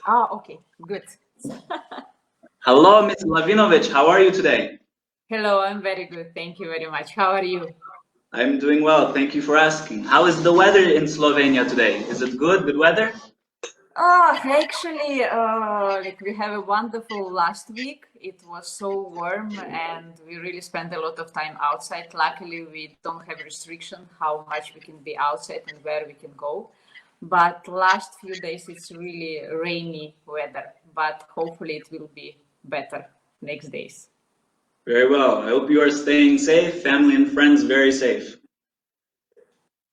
Ah, okay, good. Hello, Ms. Lahvinovich. How are you today? Hello, I'm very good. Thank you very much. How are you? I'm doing well. Thank you for asking. How is the weather in Slovenia today? Is it good? Good weather? Actually, like we have a wonderful last week. It was so warm and we really spent a lot of time outside. Luckily, we don't have restriction how much we can be outside and where we can go. But last few days, it's really rainy weather, but hopefully it will be better next days. Very well. I hope you are staying safe, family and friends very safe.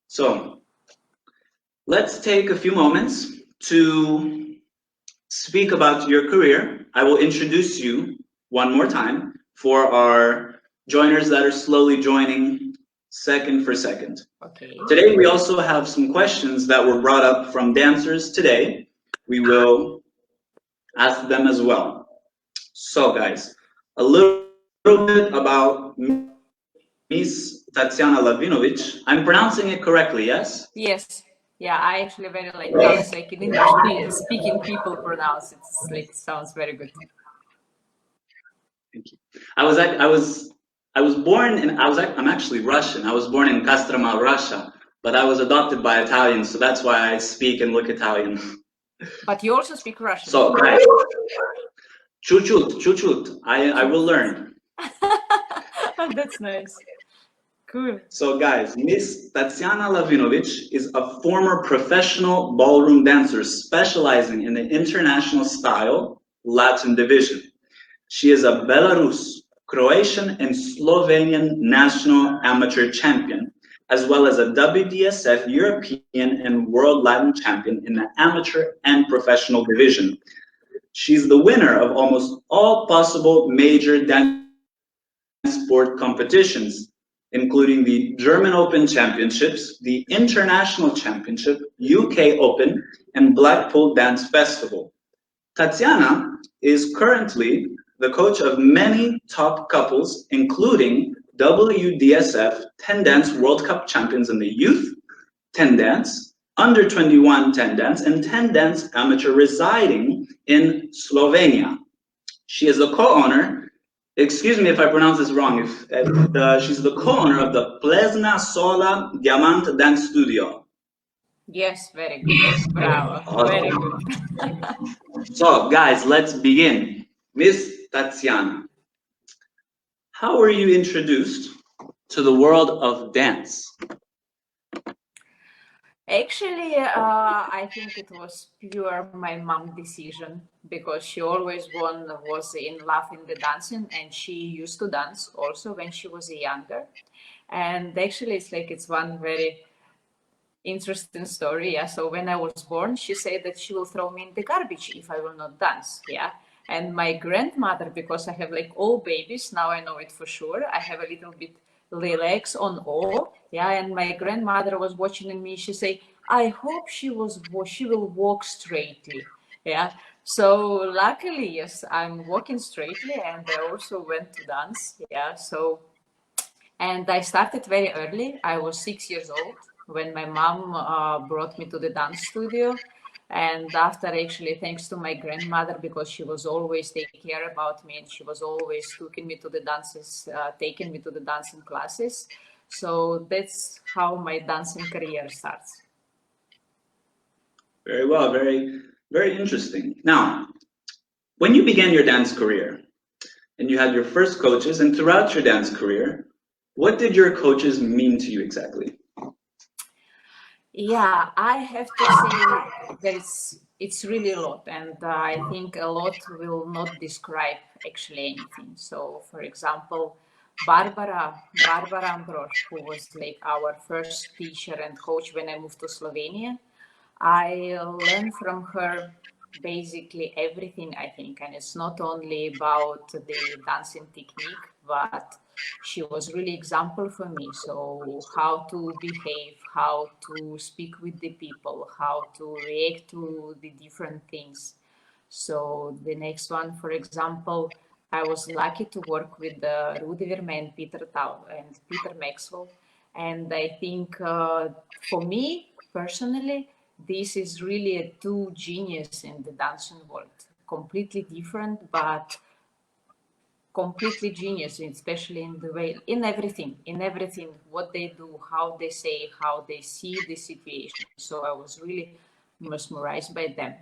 So, let's take a few moments to speak about your career. I will introduce you one more time for our joiners that are slowly joining second for second. Okay. Today we also have some questions that were brought up from dancers today. We will ask them as well. So guys, a little bit about Miss Tatsiana Lahvinovich. I'm pronouncing it correctly, yes? Yes. Yeah, I actually very like how it's like in English speaking people pronounce it. It's like it sounds very good. Thank you. I'm actually Russian. I was born in Kostroma, Russia, but I was adopted by Italians, so that's why I speak and look Italian. But you also speak Russian. So, guys, chut. I will learn. That's nice. Cool. So, guys, Miss Tatsiana Lahvinovich is a former professional ballroom dancer specializing in the international style Latin division. She is a Belarus, Croatian, and Slovenian national amateur champion, as well as a WDSF European and World Latin champion in the amateur and professional division. She's the winner of almost all possible major dance sport competitions, including the German Open Championships, the International Championship, UK Open, and Blackpool Dance Festival. Tatsiana is currently the coach of many top couples, including WDSF 10 Dance World Cup champions in the youth, 10 Dance, under 21 10 Dance, and 10 Dance amateur residing in Slovenia. She is the co-owner, excuse me if I pronounce this wrong, she's the co-owner of the Plesna Sola Diamant Dance Studio. Yes, very good. Bravo. Awesome. Very good. So, guys, let's begin. Miss Tatsiana, how were you introduced to the world of dance? Actually, I think it was pure my mom decision because she always was in love in the dancing and she used to dance also when she was younger. And actually, it's one very interesting story. Yeah. So when I was born, she said that she will throw me in the garbage if I will not dance. Yeah. And my grandmother, because I have like all babies, now I know it for sure. I have a little bit legs on all. Yeah. And my grandmother was watching me. She said, I hope she will walk straightly. Yeah. So luckily, yes, I'm walking straightly and I also went to dance. Yeah. So, and I started very early. I was 6 years old when my mom brought me to the dance studio. And after, actually, thanks to my grandmother, because she was always taking care about me and she was always taking me to the dancing classes. So that's how my dancing career starts. Very well, very, very interesting. Now, when you began your dance career and you had your first coaches and throughout your dance career, what did your coaches mean to you exactly? Yeah, I have to say that it's really a lot, and I think a lot will not describe actually anything. So, for example, Barbara Ambrosch, who was like our first teacher and coach when I moved to Slovenia, I learned from her basically everything, I think, and it's not only about the dancing technique, but she was really example for me. So how to behave, how to speak with the people, how to react to the different things. So the next one, for example, I was lucky to work with Rudy Vermen, Peter Tau, and Peter Maxwell. And I think for me personally, this is really a two genius in the dancing world, completely different, but completely genius, especially in the way, in everything, what they do, how they say, how they see the situation. So I was really mesmerized by them.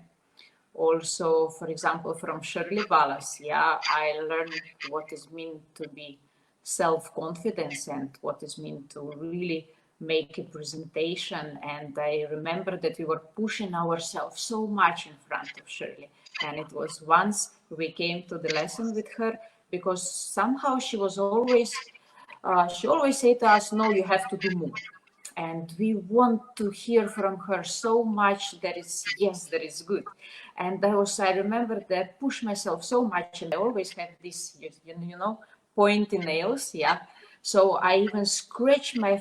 Also, for example, from Shirley Ballas, yeah, I learned what it means to be self-confidence and what it means to really make a presentation. And I remember that we were pushing ourselves so much in front of Shirley. And it was once we came to the lesson with her, because somehow she always said to us, no, you have to do more. And we want to hear from her so much that is, yes, that is good. And I remember that push myself so much, and I always have this, pointy nails, yeah. So I even scratched my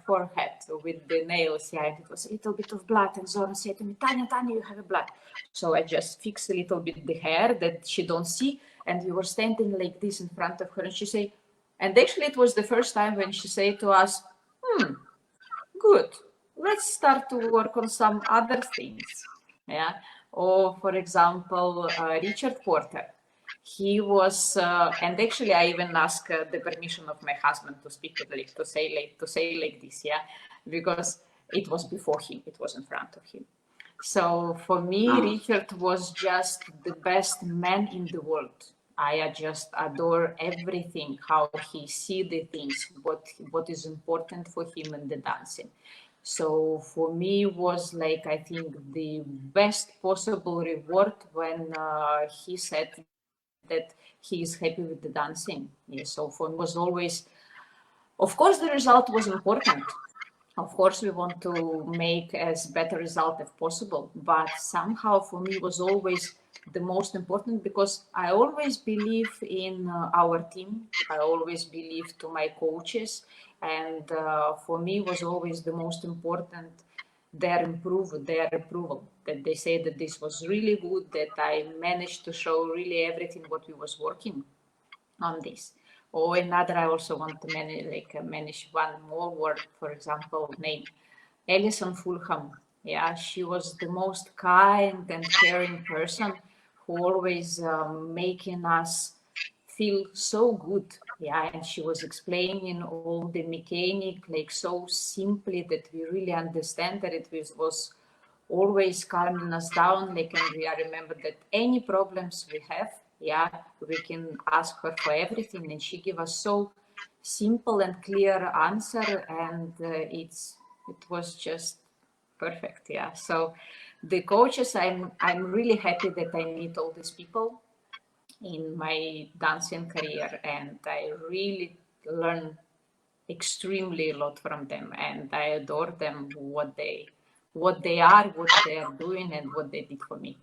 forehead with the nails, yeah, and it was a little bit of blood. And Zora said to me, Tanya, you have a blood. So I just fixed a little bit the hair that she don't see, and we were standing like this in front of her, and she said, and actually it was the first time when she said to us, good, let's start to work on some other things. Yeah. Or for example, Richard Porter. He was, and actually I even asked the permission of my husband to speak to say like this, yeah, because it was before him, it was in front of him. So for me, Richard was just the best man in the world. I just adore everything, how he see the things, what is important for him in the dancing. So for me was like, I think the best possible reward when he said that he is happy with the dancing. Yeah, so for me was always, of course, the result was important. Of course, we want to make as better result as possible, but somehow for me was always the most important, because I always believe in our team. I always believe to my coaches, and for me was always the most important their approval, that they say that this was really good, that I managed to show really everything what we was working on this. Or another, I also want to manage one more word, for example, name Alison Fulham. Yeah, she was the most kind and caring person who always making us feel so good. Yeah, and she was explaining all the mechanic like so simply that we really understand that it was always calming us down. Like, and I remember that any problems we have, yeah, we can ask her for everything, and she give us so simple and clear answer, and it was just perfect. Yeah. So the coaches, I'm really happy that I meet all these people in my dancing career, and I really learn extremely a lot from them, and I adore them, what they are, what they are doing, and what they did for me.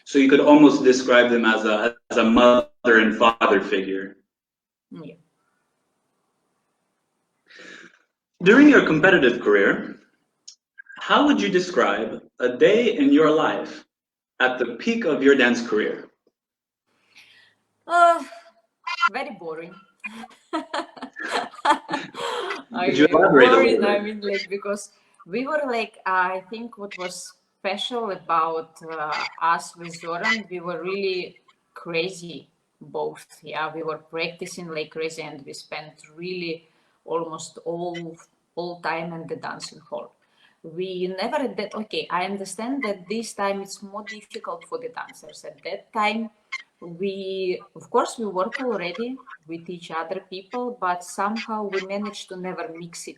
So you could almost describe them as a mother and father figure. Yeah. During your competitive career, how would you describe a day in your life at the peak of your dance career? Very boring. Could you elaborate a little bit? I mean, like, because we were like, I think what was special about us with Zoran, we were really crazy both. Yeah, we were practicing like crazy, and we spent really almost all time in the dancing hall. We never did. Okay, I understand that this time it's more difficult for the dancers. At that time, of course we work already with each other people, but somehow we managed to never mix it.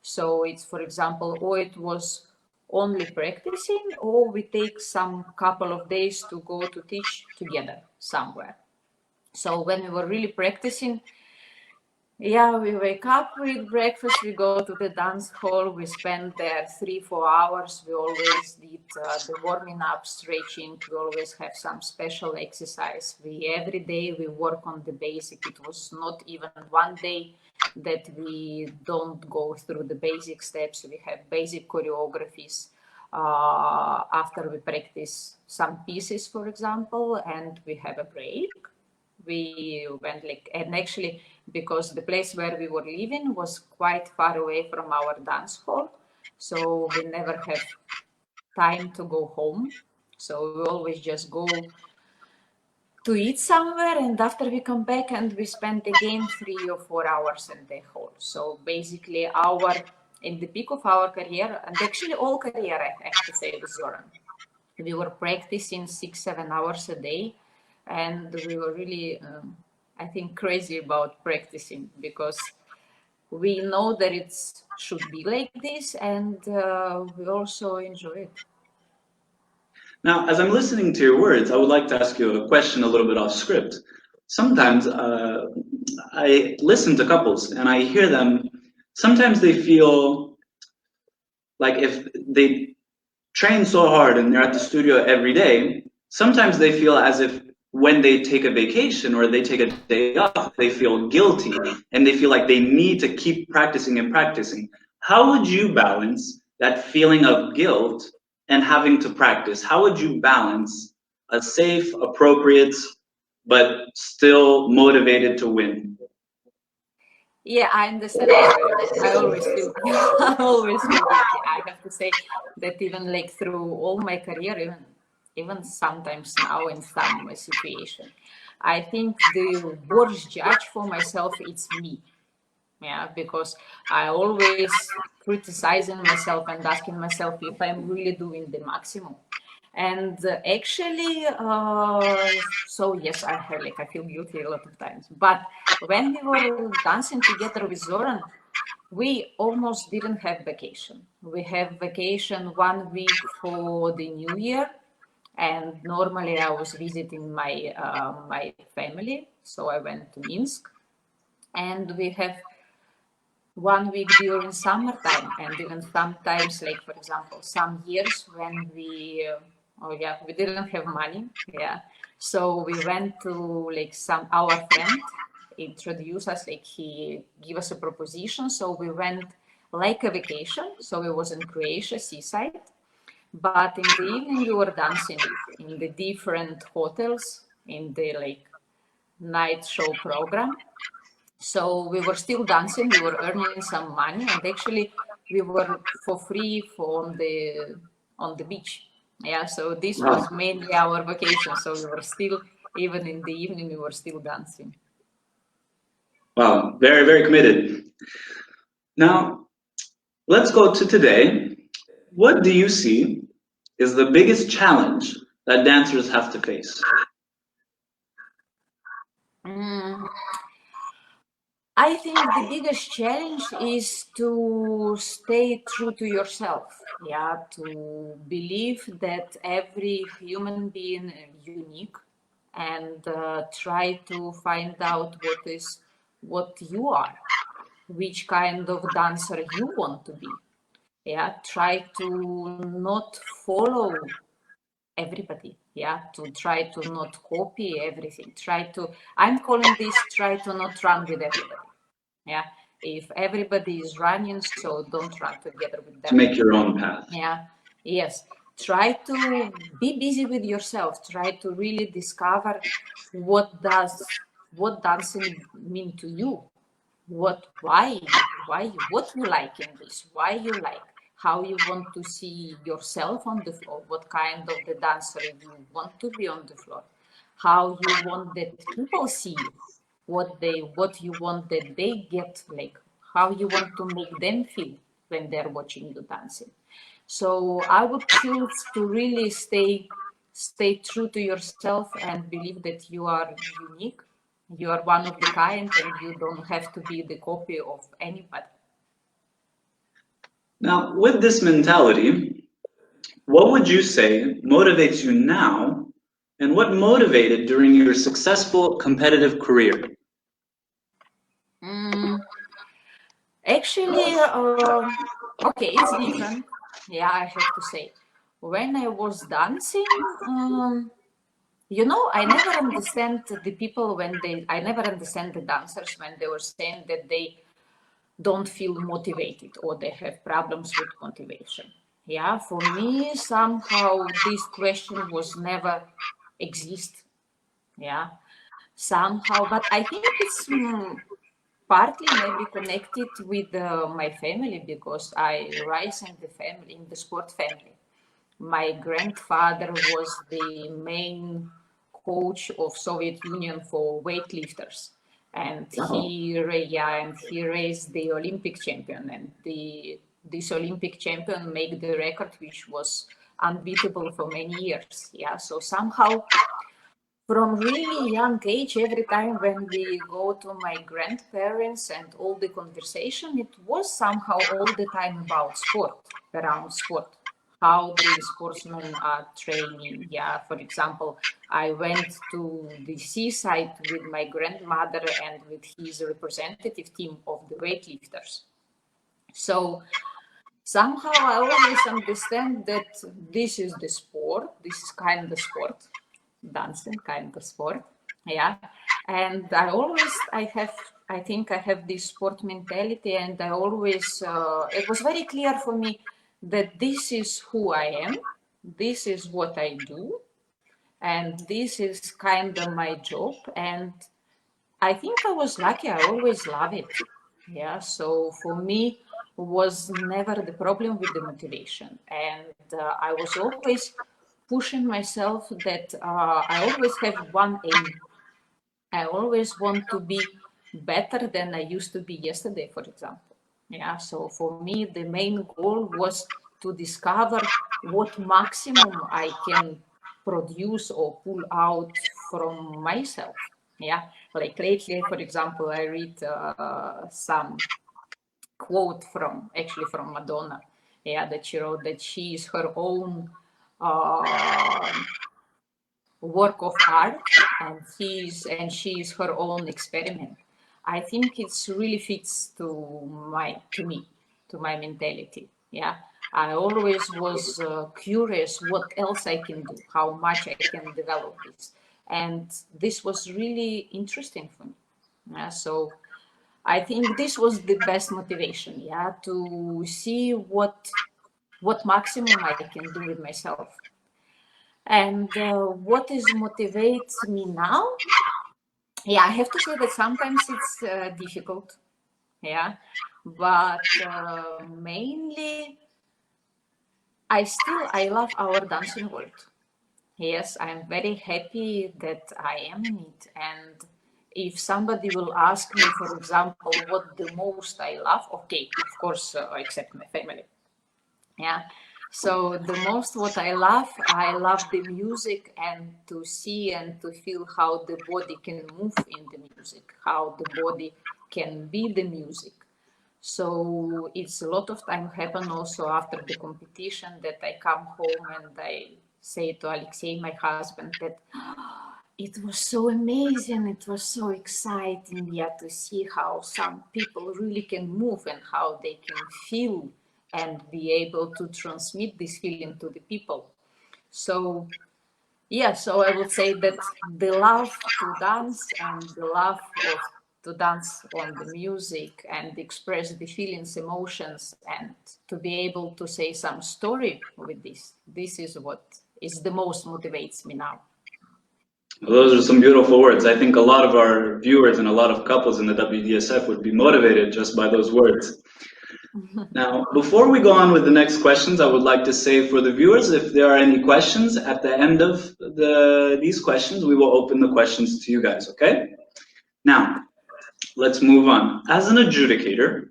So it's, for example, or it was only practicing, or we take some couple of days to go to teach together somewhere. So when we were really practicing, yeah, we wake up, we eat breakfast, we go to the dance hall, we spend there 3-4 hours. We always did the warming up, stretching, we always have some special exercise. Every day we work on the basic. It was not even one day that we don't go through the basic steps. We have basic choreographies after we practice some pieces, for example, and we have a break. We went and actually, because the place where we were living was quite far away from our dance hall, so we never have time to go home. So we always just go to eat somewhere, and after we come back and we spend again 3 or 4 hours in the hall. So basically in the peak of our career, and actually all career, I have to say, with Zoran, we were practicing 6-7 hours a day, and we were really, I think, crazy about practicing, because we know that it should be like this, and we also enjoy it. Now, as I'm listening to your words, I would like to ask you a question a little bit off script. Sometimes I listen to couples and I hear them, sometimes they feel like if they train so hard and they're at the studio every day, sometimes they feel as if when they take a vacation or they take a day off, they feel guilty and they feel like they need to keep practicing and practicing. How would you balance that feeling of guilt and having to practice? How would you balance a safe, appropriate, but still motivated to win? Yeah, I understand this very well. I always feel, I always feel guilty. I have to say that even like through all my career, even sometimes now in some situation, I think the worst judge for myself, it's me. Yeah, because I always criticizing myself and asking myself if I'm really doing the maximum. And actually, so yes, I feel guilty a lot of times. But when we were dancing together with Zoran, we almost didn't have vacation. We have vacation 1 week for the New Year, and normally I was visiting my family, so I went to Minsk, and we have 1 week during summertime, and even sometimes, like for example, some years when we didn't have money, so we went to like our friend introduced us, like he gave us a proposition, so we went like a vacation, so it was in Croatia seaside, but in the evening we were dancing in the different hotels in the like night show program. So we were still dancing, we were earning some money, and actually we were for free on the beach. Yeah, so this was mainly our vacation. So we were still, even in the evening, we were still dancing. Wow, very, very committed. Now, let's go to today. What do you see is the biggest challenge that dancers have to face? I think the biggest challenge is to stay true to yourself. Yeah, to believe that every human being is unique, and try to find out what you are, which kind of dancer you want to be. Yeah, try to not follow everybody. Yeah, to try to not copy everything. I'm calling this, try to not run with everybody. Yeah, if everybody is running, so don't run together with them. To make your own path. Yeah, yes. Try to be busy with yourself. Try to really discover what dancing mean to you. What you like in this, why you like, how you want to see yourself on the floor, what kind of the dancer you want to be on the floor, how you want that people see you, what you want that they get, like how you want to make them feel when they're watching you dancing. So I would choose to really stay true to yourself and believe that you are unique, you are one of the kind, and you don't have to be the copy of anybody. Now, with this mentality, what would you say motivates you now, and what motivated during your successful competitive career? Actually, okay, it's different. Yeah, I have to say. When I was dancing, I never understand the people I never understand the dancers when they were saying that they don't feel motivated or they have problems with motivation. Yeah, for me, somehow this question was never exist. Yeah, somehow, but I think it's partly maybe connected with my family, because I rise in the sport family. my grandfather was the main coach of Soviet Union for weightlifters, and he raised the Olympic champion, and this Olympic champion made the record, which was unbeatable for many years. Yeah, so somehow from really young age, every time when we go to my grandparents and all the conversation, it was somehow all the time about sport, around sport, how the sportsmen are training. Yeah, for example, I went to the seaside with my grandmother and with his representative team of the weightlifters. So somehow I always understand that this is the sport, this is kind of sport, dancing kind of sport. Yeah, and I think I have this sport mentality, and I always it was very clear for me that this is who I am, this is what I do, and this is kind of my job. And I think I was lucky, I always love it. Yeah, so for me was never the problem with the motivation, and I was always pushing myself that I always have one aim. I always want to be better than I used to be yesterday, for example. Yeah, so for me, the main goal was to discover what maximum I can produce or pull out from myself. Yeah, like lately, for example, I read some quote from Madonna. Yeah, that she wrote that she is her own work of art, and she is her own experiment. I think it's really fits to my mentality. Yeah, I always was curious what else I can do, how much I can develop this, and this was really interesting for me. Yeah, so I think this was the best motivation. Yeah, to see what maximum I can do with myself. And what is motivates me now? Yeah, I have to say that sometimes it's difficult. Yeah, but mainly I love our dancing world. Yes, I'm very happy that I am in it. And if somebody will ask me, for example, what the most I love, okay, of course, except my family. Yeah. So the most what I love the music, and to see and to feel how the body can move in the music, how the body can be the music. So it's a lot of time happen also after the competition that I come home and I say to Alexei, my husband, that it was so amazing, it was so exciting, yeah, to see how some people really can move and how they can feel and be able to transmit this feeling to the people. So yeah, so I would say that the love to dance and the love of to dance on the music and express the feelings, emotions, and to be able to say some story with this. This is what is the most motivates me now. Those are some beautiful words. I think a lot of our viewers and a lot of couples in the WDSF would be motivated just by those words. Now, before we go on with the next questions, I would like to say for the viewers, if there are any questions at the end of these questions, we will open the questions to you guys, okay? Now, let's move on. As an adjudicator,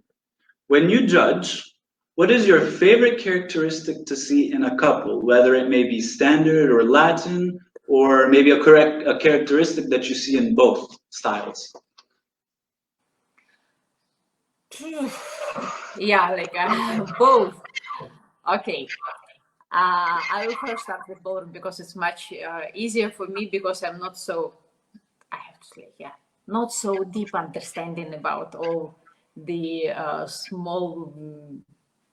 when you judge, what is your favorite characteristic to see in a couple, whether it may be standard or Latin, or maybe a characteristic that you see in both styles? Yeah, like both. Okay. I will first start with ballroom because it's much easier for me, because I'm not so, I have to say, yeah, not so deep understanding about all the small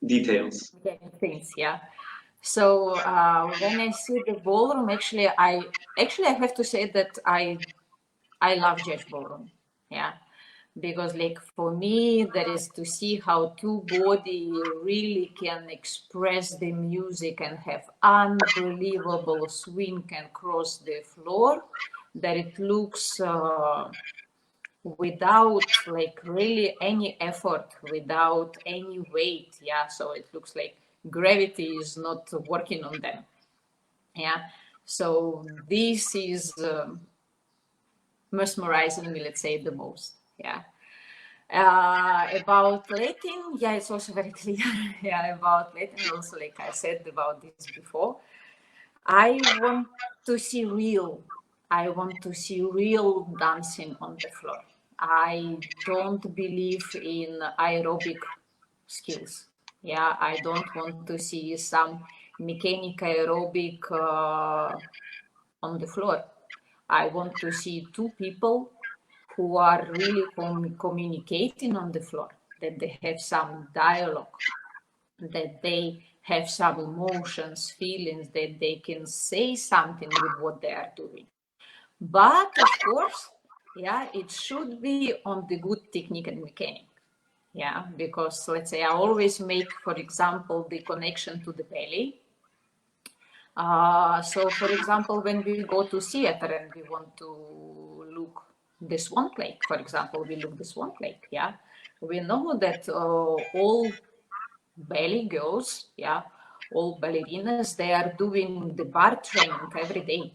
Details. things. Yeah. So when I see the ballroom, actually I have to say that I love jazz ballroom. Yeah. Because like for me, that is to see how two body really can express the music and have unbelievable swing and cross the floor, that it looks without like really any effort, without any weight. Yeah, so it looks like gravity is not working on them. Yeah, so this is mesmerizing me, let's say, the most. Yeah. About Latin, yeah, it's also very clear. Yeah, about Latin, also, like I said about this before, I want to see real. I want to see real dancing on the floor. I don't believe in aerobic skills. Yeah, I don't want to see some mechanic aerobic on the floor. I want to see two people who are really communicating on the floor, that they have some dialogue, that they have some emotions, feelings, that they can say something with what they are doing. But of course, yeah, it should be on the good technique and mechanic. Yeah, because let's say I always make, for example, the connection to the belly. So, for example, when we go to theater and we want to look the swan lake, for example, we look the swan lake. Yeah, we know that all belly girls, yeah, all ballerinas, they are doing the bar training every day,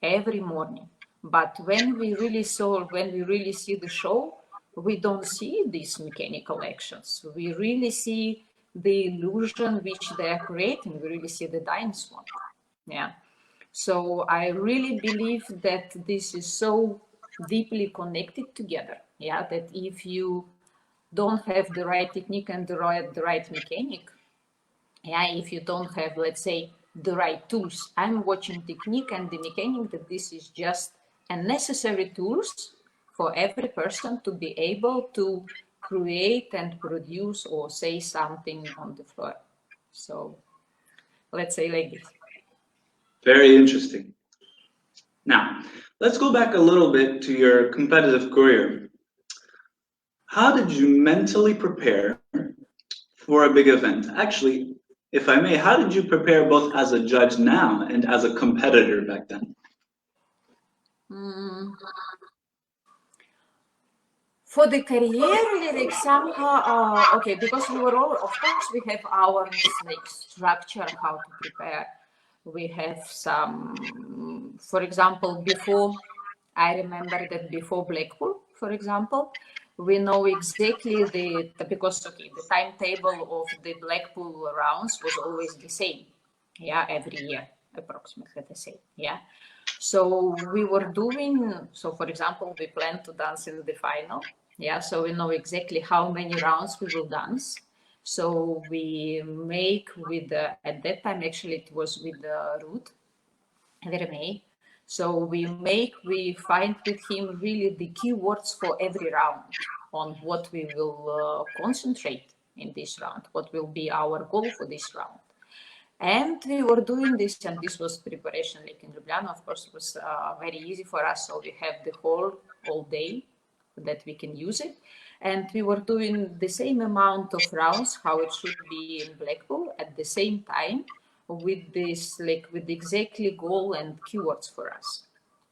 every morning. But when we really see the show, we don't see these mechanical actions. We really see the illusion which they are creating. We really see the dance one. Yeah. So I really believe that this is so deeply connected together. Yeah, that if you don't have the right technique and the right mechanic, yeah, if you don't have, let's say, the right tools, I'm watching technique and the mechanic, that this is just a necessary tools for every person to be able to create and produce or say something on the floor. So let's say like this. Very interesting. Now, let's go back a little bit to your competitive career. How did you mentally prepare for a big event? Actually, if I may, how did you prepare both as a judge now and as a competitor back then? For the career, like somehow, okay, because we were all, of course, we have our like structure how to prepare. We have some, for example, before, I remember that before Blackpool, for example, we know exactly because, okay, the timetable of the Blackpool rounds was always the same. Yeah, every year, approximately the same. Yeah. So we were doing, so for example, we planned to dance in the final. Yeah, so we know exactly how many rounds we will dance. So we make with at that time, actually it was with Ruth Vermey. So we find with him really the keywords for every round on what we will concentrate in this round, what will be our goal for this round. And we were doing this, and this was preparation like in Ljubljana. Of course, it was very easy for us. So we have the all day that we can use it. And we were doing the same amount of rounds, how it should be in Blackpool, at the same time with this, like with exactly goal and keywords for us.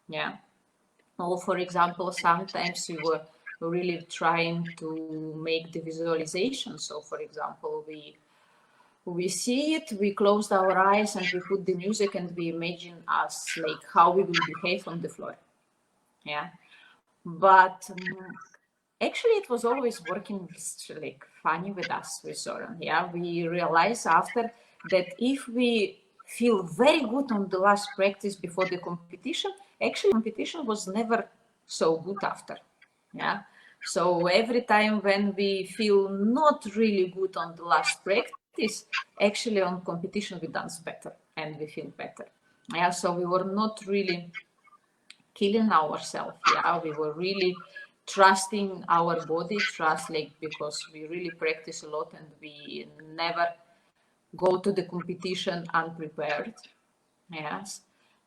Yeah. Or for example, sometimes we were really trying to make the visualization. So for example, we see it, we closed our eyes and we put the music and we imagine us like how we will behave on the floor. Yeah. But actually it was always working like funny with us, with Zoran. Yeah. We realized after that if we feel very good on the last practice before the competition, actually competition was never so good after. Yeah. So every time when we feel not really good on the last practice, actually on competition we dance better and we feel better. Yeah, so we were not really killing ourselves. Yeah, we were really trusting our body, because we really practice a lot and we never go to the competition unprepared. Yes.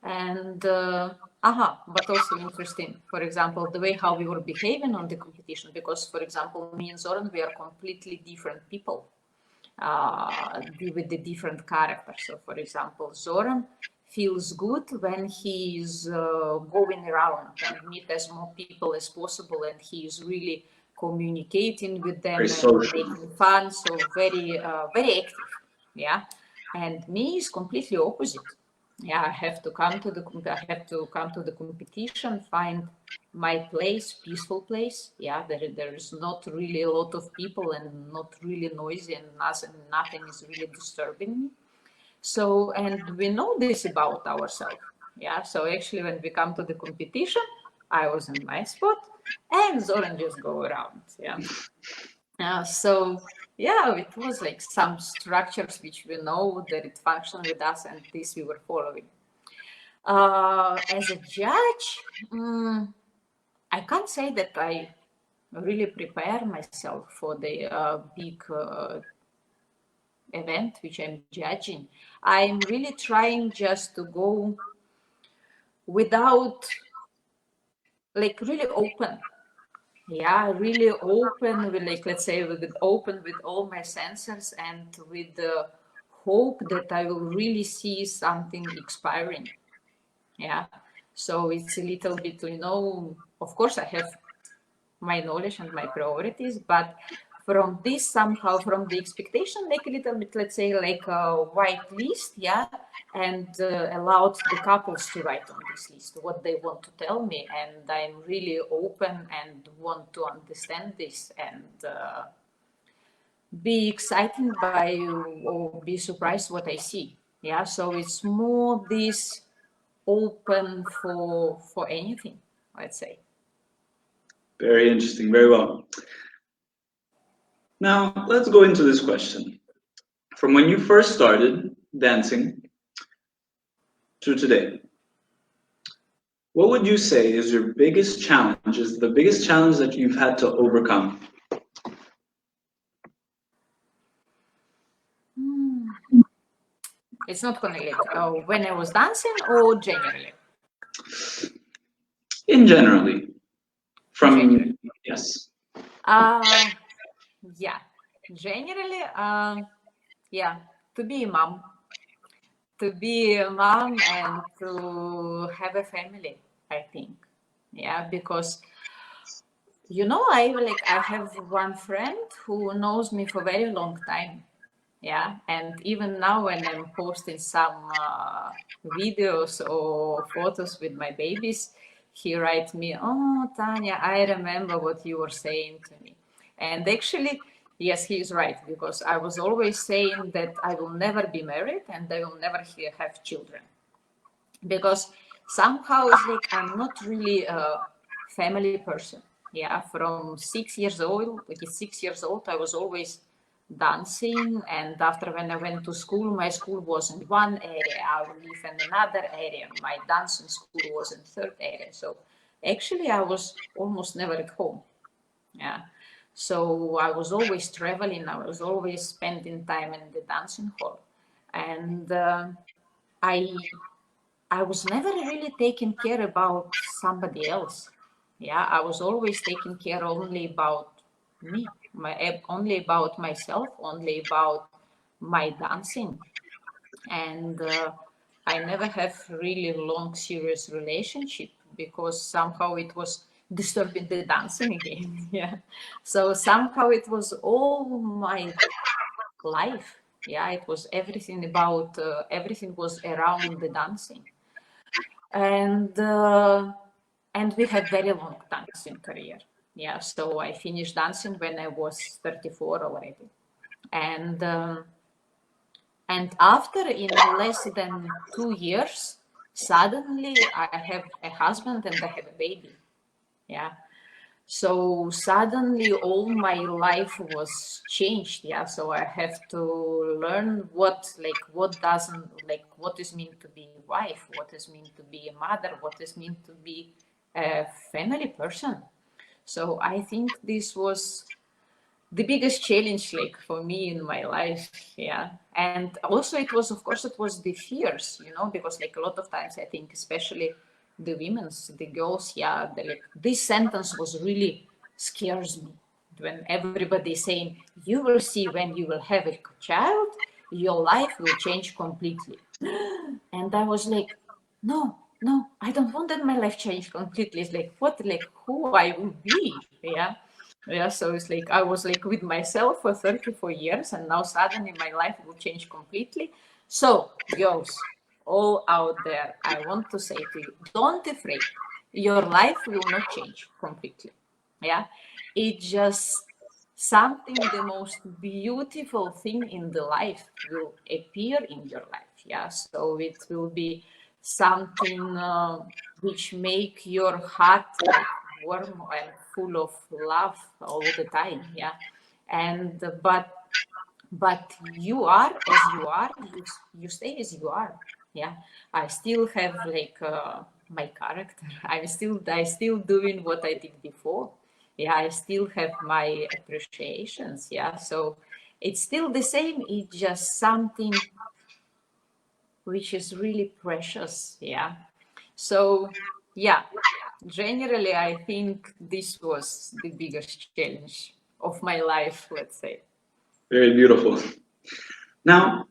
And but also interesting, for example, the way how we were behaving on the competition, because for example, me and Zoran, we are completely different people with the different characters. So for example, Zoran feels good when he's going around and meet as more people as possible, and he is really communicating with them and making fun, so very active. Yeah. And me is completely opposite. yeah, I have to come to the competition, find my place, peaceful place. Yeah, there is not really a lot of people and not really noisy, and nothing is really disturbing me. So, and we know this about ourselves. Yeah, so actually when we come to the competition, I was in my spot and Zoran just go around. Yeah. So yeah, it was like some structures which we know that it functioned with us, and this we were following. As a judge, I can't say that I really prepare myself for the big event which I'm judging. I'm really trying just to go without, like, really open. Yeah, really open with, like, let's say, with open with all my sensors and with the hope that I will really see something expiring. Yeah. So it's a little bit, of course I have my knowledge and my priorities, but from this, somehow from the expectation, like a little bit, let's say, like a white list, yeah, and allowed the couples to write on this list what they want to tell me, and I'm really open and want to understand this and be excited by or be surprised what I see. Yeah, so it's more this open for anything, let's say. Very interesting, very well. Now, let's go into this question. From when you first started dancing to today, what would you say is your biggest challenge, is the biggest challenge that you've had to overcome? It's not connected. When I was dancing or generally? In generally. From, generally. Yes. Yeah. Generally, yeah, to be a mom. To be a mom and to have a family, I think. Yeah, because I have one friend who knows me for a very long time. Yeah, and even now when I'm posting some videos or photos with my babies, he writes me, "Oh, Tanya, I remember what you were saying to me." And actually, yes, he is right, because I was always saying that I will never be married and I will never have children, because somehow it's like I'm not really a family person. Yeah, from 6 years old, like 6 years old, I was always dancing, and after when I went to school, my school was in one area, I would live in another area, my dancing school was in third area. So actually I was almost never at home. Yeah, so I was always traveling, I was always spending time in the dancing hall, and I I was never really taking care about somebody else. Yeah, I was always taking care only about me, only about myself, only about my dancing, and I never have really long, serious relationship, because somehow it was disturbing the dancing again. Yeah, so somehow it was all my life. Yeah, it was everything about everything was around the dancing, and we have very long dancing career. Yeah, so I finished dancing when I was 34 already, and after, in less than 2 years, suddenly I have a husband and I have a baby. Yeah, so suddenly all my life was changed. Yeah, so I have to learn what is mean to be a wife, what is mean to be a mother, what is mean to be a family person. So I think this was the biggest challenge, like, for me in my life. Yeah, and also it was, of course, it was the fears, because, like, a lot of times I think, especially the girls, yeah, like, this sentence was really scares me, when everybody is saying, you will see, when you will have a child, your life will change completely. And I was like, no, I don't want that my life change completely. It's like, what, like, who I will be. Yeah, so it's like I was like with myself for 34 years, and now suddenly my life will change completely. So, girls, all out there, I want to say to you, don't afraid. Your life will not change completely. Yeah, it's just something, the most beautiful thing in the life will appear in your life. Yeah, so it will be something which make your heart like warm and full of love all the time. Yeah, and but you are as you are, you stay as you are. Yeah, I still have like my character. I still doing what I did before. Yeah, I still have my appreciations. Yeah, so it's still the same. It's just something which is really precious. Yeah, so yeah, generally I think this was the biggest challenge of my life, let's say. Very beautiful. Now,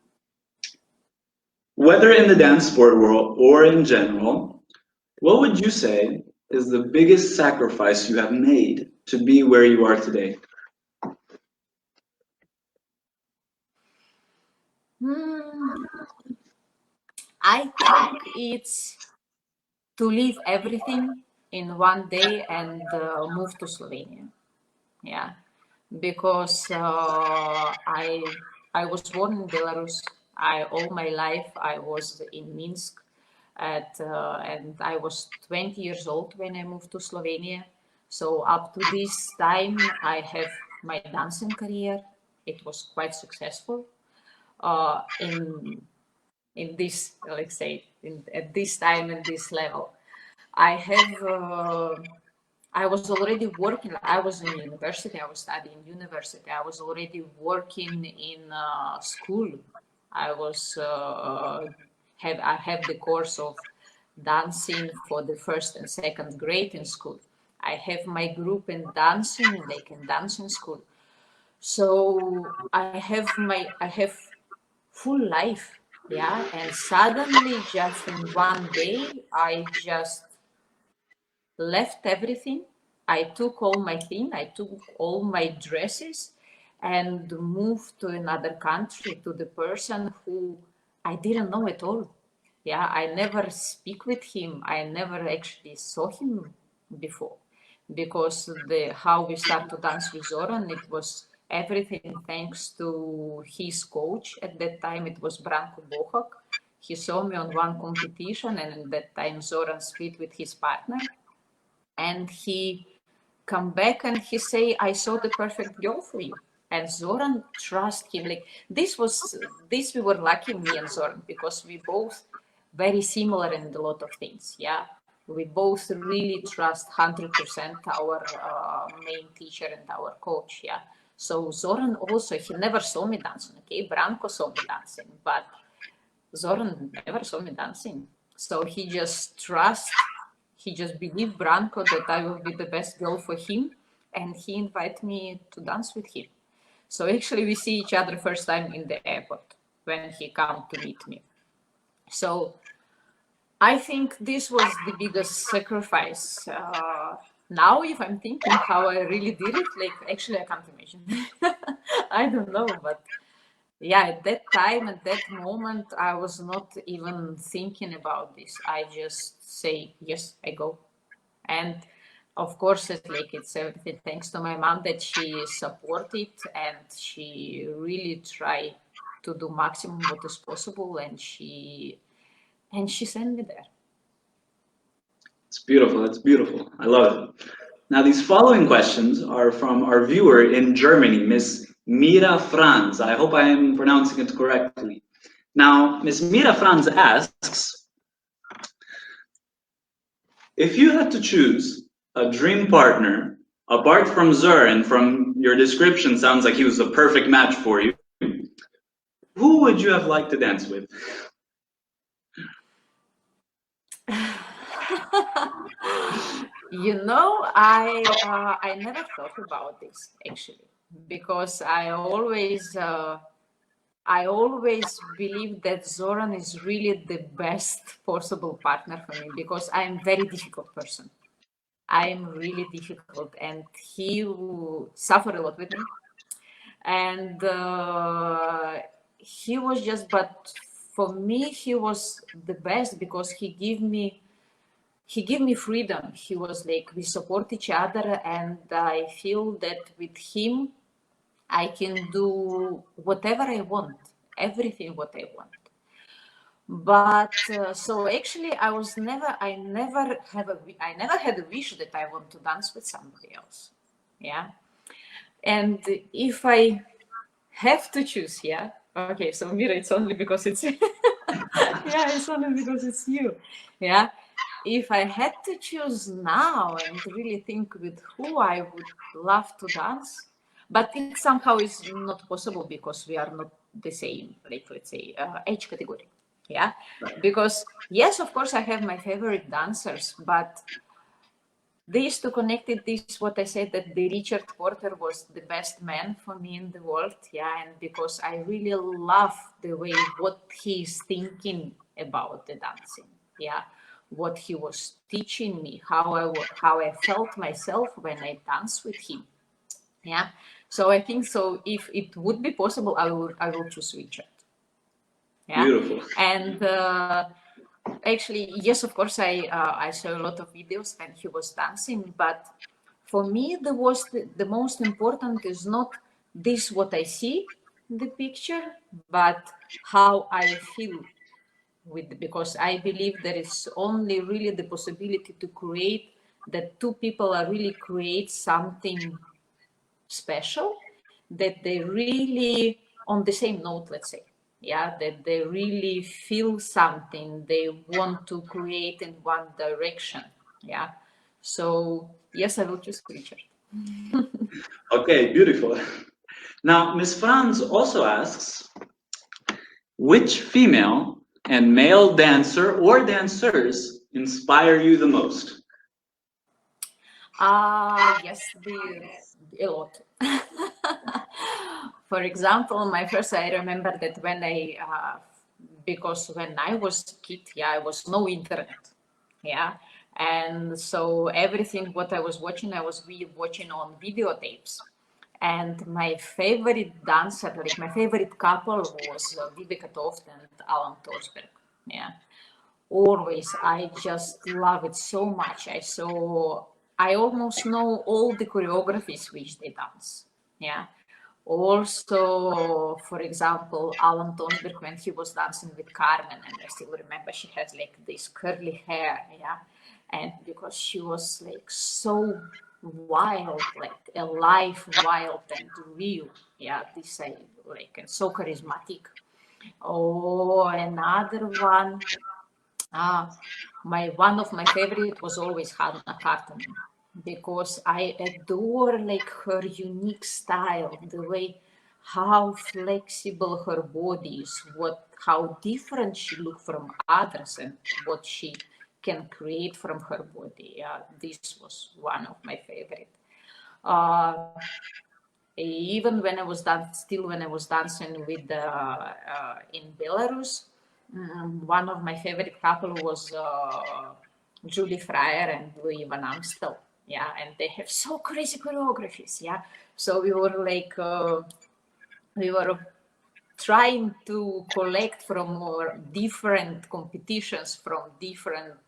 whether in the dance sport world or in general, what would you say is the biggest sacrifice you have made to be where you are today? I think it's to leave everything in one day and move to Slovenia. Yeah, because I was born in Belarus. I all my life I was in Minsk, and I was 20 years old when I moved to Slovenia. So up to this time, I have my dancing career. It was quite successful. In this, let's say, at this time and this level. I have, I was already working, I was in university, I was studying university, I was already working in school. I have the course of dancing for the first and second grade in school. I have my group in dancing, like in dancing school. So I have full life. Yeah, and suddenly just in one day I just left everything. I took all my things, I took all my dresses and moved to another country, to the person who I didn't know at all. Yeah, I never speak with him, I never actually saw him before, because the how we start to dance with Zoran, it was everything thanks to his coach. At that time it was Branko Bohak. He saw me on one competition, and at that time Zoran split with his partner, and he come back and he say, I saw the perfect girl for you. And Zoran trust him. Like this we were lucky, me and Zoran, because we both very similar in a lot of things. Yeah, we both really trust 100% our main teacher and our coach. Yeah, so Zoran also, he never saw me dancing. Okay, Branko saw me dancing, but Zoran never saw me dancing. So he just believed Branko that I will be the best girl for him, and he invited me to dance with him. So actually we see each other first time in the airport when he come to meet me. So I think this was the biggest sacrifice. Now, if I'm thinking how I really did it, like actually I can't imagine. I don't know, but yeah, at that time, at that moment, I was not even thinking about this. I just say, yes, I go. And of course, it's everything thanks to my mom that she supported and she really tried to do maximum what is possible, and she sent me there. It's beautiful. It's beautiful. I love it. Now, these following questions are from our viewer in Germany, Miss Mira Franz. I hope I am pronouncing it correctly. Now, Miss Mira Franz asks, if you had to choose a dream partner, apart from Zur, and from your description, sounds like he was a perfect match for you, who would you have liked to dance with? You know, I never thought about this actually, because I always believe that Zoran is really the best possible partner for me, because I'm very difficult person. I'm really difficult, and he will suffer a lot with me. And he was just, but for me, he was the best because he gave me freedom. He was like, we support each other, and I feel that with him, I can do whatever I want, everything what I want. But so actually, I never had a wish that I want to dance with somebody else. Yeah. And if I have to choose, yeah. Okay, so Mira, it's only because it's yeah, it's only because it's you. Yeah. If I had to choose now and really think with who I would love to dance, but it somehow is not possible because we are not the same, like let's say, age category. Yeah. Because yes, of course, I have my favorite dancers, but they used to connect it this what I said, that the Richard Porter was the best man for me in the world. Yeah, and because I really love the way what he's thinking about the dancing. Yeah, what he was teaching me, how I felt myself when I danced with him. Yeah, so I think so. If it would be possible, I will choose Richard. Yeah, Beautiful. and. Actually, yes, of course, I saw a lot of videos when he was dancing, but for me, the most important is not this what I see in the picture, but how I feel because I believe there is only really the possibility to create that two people are really create something special, that they really on the same note, let's say. Yeah, that they really feel something they want to create in one direction. Yeah, so yes, I will choose Richard. Okay, beautiful. Now, Ms. Franz also asks, which female and male dancer or dancers inspire you the most? Yes, a lot. For example, I remember that because when I was a kid, yeah, I was no internet, yeah, and so everything what I was watching, I was watching on videotapes. And my favorite dancer, like my favorite couple, was Vibeke Toft and Alan Torsberg. Yeah, always. I just love it so much. I almost know all the choreographies which they dance. Yeah. Also, for example, Alan Tonsberg when he was dancing with Carmen, and I still remember she has like this curly hair, yeah, and because she was like so wild, like alive, wild and real, yeah, this I like, and so charismatic. Oh, another one. One of my favorite was always Hannah Carton because I adore like her unique style, the way how flexible her body is, how different she look from others, and what she can create from her body. Yeah, this was one of my favorite. Uh, Even when I was dancing with in Belarus, one of my favorite couple was Julie Fryer and Louis Van Amstel. Yeah, and they have so crazy choreographies. Yeah, so we were trying to collect from more different competitions, from different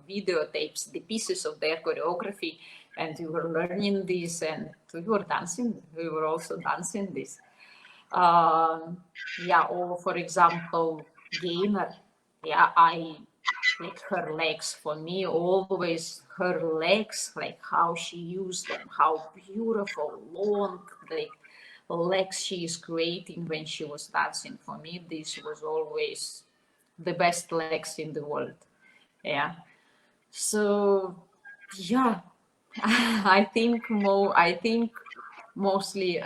videotapes, the pieces of their choreography, and we were learning this, and we were dancing. We were also dancing this. Yeah, or for example, Gamer. Yeah, I like her legs. For me, always her legs, like how she used them, how beautiful, long, like legs she is creating when she was dancing. For me, this was always the best legs in the world. Yeah. So, yeah, I think mostly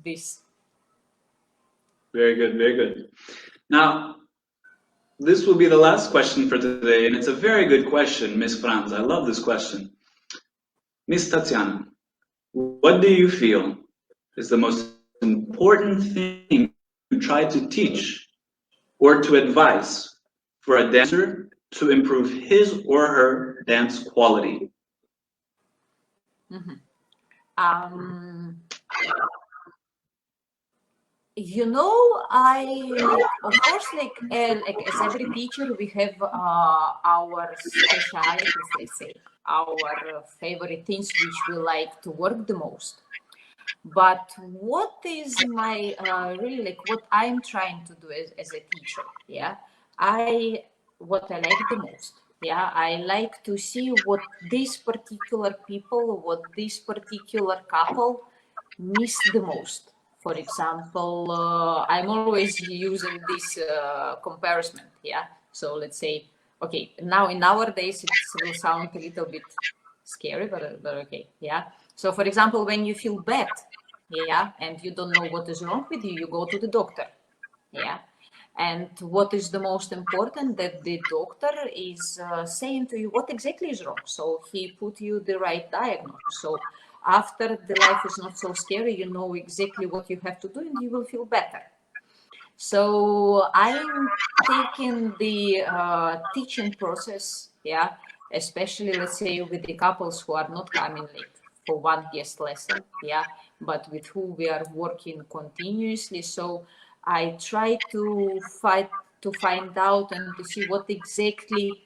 this. Very good, very good. Now, this will be the last question for today, and it's a very good question, Miss Franz. I love this question. Miss Tatsiana, what do you feel is the most important thing you try to teach or to advise for a dancer to improve his or her dance quality? Mm-hmm. Um, Of course, like as every teacher, we have our specialities, let's say, our favorite things which we like to work the most. But what is my really like what I'm trying to do as a teacher? Yeah, what I like the most. Yeah, I like to see what these particular people, what this particular couple miss the most. For example, I'm always using this comparison. Yeah, so let's say, okay, now in nowadays it will sound a little bit scary, but okay, yeah. So for example, when you feel bad, yeah, and you don't know what is wrong with you, you go to the doctor, yeah. And what is the most important, that the doctor is saying to you what exactly is wrong. So he put you the right diagnosis. So after the life is not so scary, you know exactly what you have to do and you will feel better. So I'm taking the teaching process, yeah, especially let's say with the couples who are not coming like for one guest lesson, yeah, but with who we are working continuously. So I try to find out and to see what exactly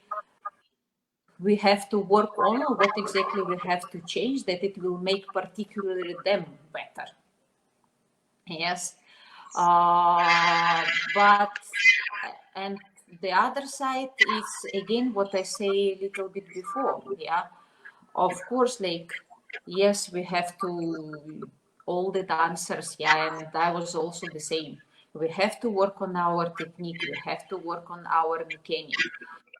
we have to work on, or what exactly we have to change, that it will make particularly them better. Yes. But and the other side is again what I say a little bit before. Yeah, of course, like yes, we have to all the dancers. Yeah, and I was also the same. We have to work on our technique. We have to work on our mechanic.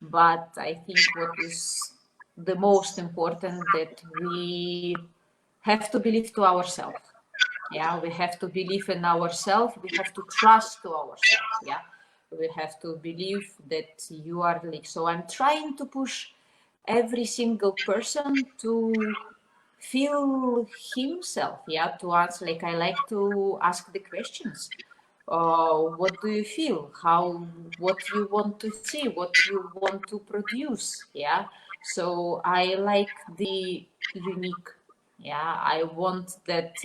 But I think what is the most important, that we have to believe to ourselves. Yeah, we have to believe in ourselves. We have to trust to ourselves. Yeah, we have to believe that you are like. So I'm trying to push every single person to feel himself. Yeah, to answer. Like I like to ask the questions. What do you feel? How? What you want to see? What you want to produce? Yeah. So I like the unique. Yeah, I want that.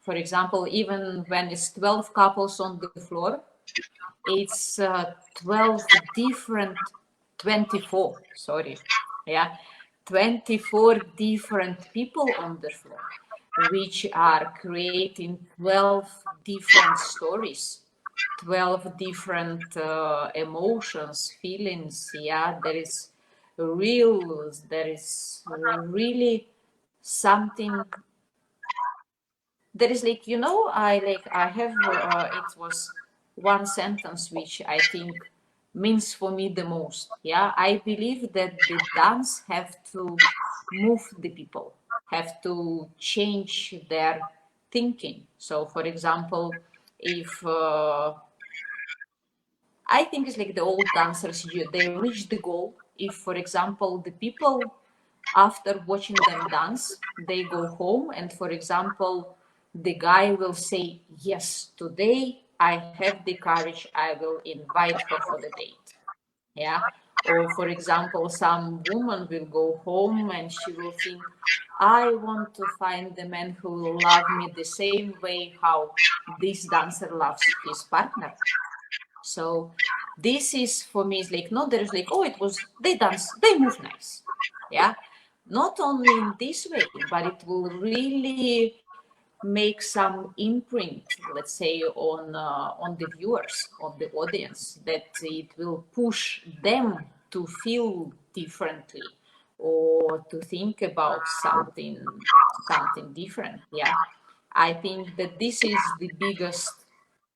For example, even when it's 12 couples on the floor, it's 12 different, 24, sorry, yeah, 24 different people on the floor, which are creating 12 different stories, 12 different emotions, feelings. Yeah, there is really something. There is like, I have it was one sentence which I think means for me the most. Yeah, I believe that the dance have to move the people, have to change their thinking. So for example, if I think it's like the old dancers, they reach the goal. If, for example, the people after watching them dance, they go home, and for example, the guy will say, yes, today I have the courage, I will invite her for the date. Yeah. Or for example, some woman will go home and she will think, I want to find the man who will love me the same way how this dancer loves his partner. So this is for me is like, not there is like, oh, it was they dance, they move nice. Yeah. Not only in this way, but it will really make some imprint, let's say, on the viewers, on the audience, that it will push them to feel differently, or to think about something different. Yeah. I think that this is the biggest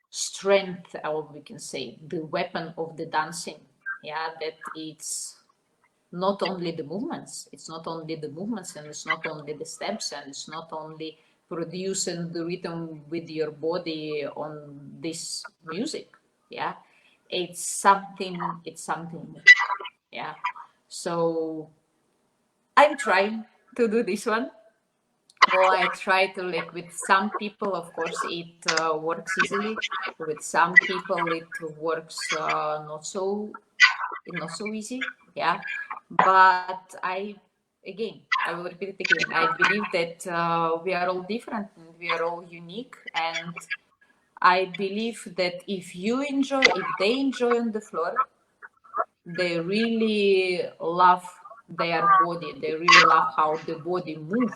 strength, or we can say the weapon of the dancing. Yeah, that it's not only the movements, and it's not only the steps, and it's not only producing the rhythm with your body on this music. Yeah, it's something more. Yeah, so I'm trying to do this one. Oh, I try to, like, with some people, of course, it works easily. With some people, it works not so easy. Yeah, but I will repeat it again. I believe that we are all different and we are all unique, and I believe that if you enjoy, if they enjoy on the floor, they really love their body. They really love how the body move.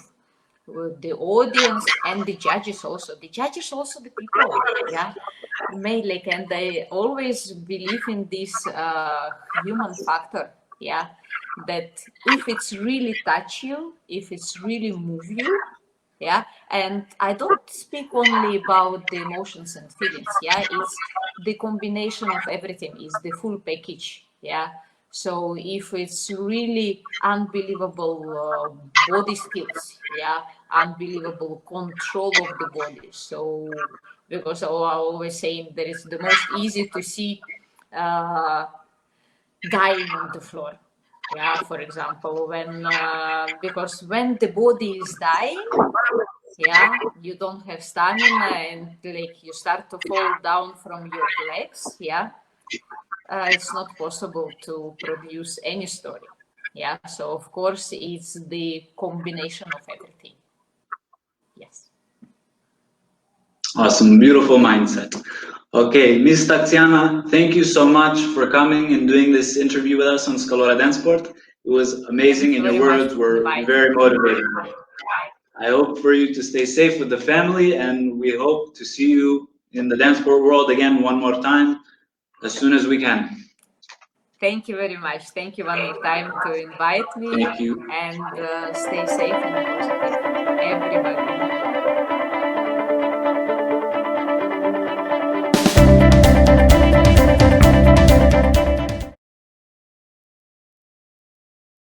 With the audience and the judges also. The judges also the people, yeah. May like, and I always believe in this human factor, yeah. That if it's really touch you, if it's really move you, yeah. And I don't speak only about the emotions and feelings, yeah. It's the combination of everything, is the full package, yeah. So if it's really unbelievable body skills, yeah, unbelievable control of the body. So because I always saying that it's the most easy to see uh, dying on the floor, yeah. For example, when because when the body is dying, yeah, you don't have stamina and like you start to fall down from your legs, yeah. It's not possible to produce any story, yeah. So of course it's the combination of everything. Yes. Awesome, beautiful mindset. Okay, Miss Tatsiana, thank you so much for coming and doing this interview with us on Scalora DanceSport. It was amazing, and your words were very motivating. I hope for you to stay safe with the family, and we hope to see you in the dance sport world again one more time as soon as we can. Thank you very much. Thank you one more time to invite me. Thank you. And stay safe and positive, everybody.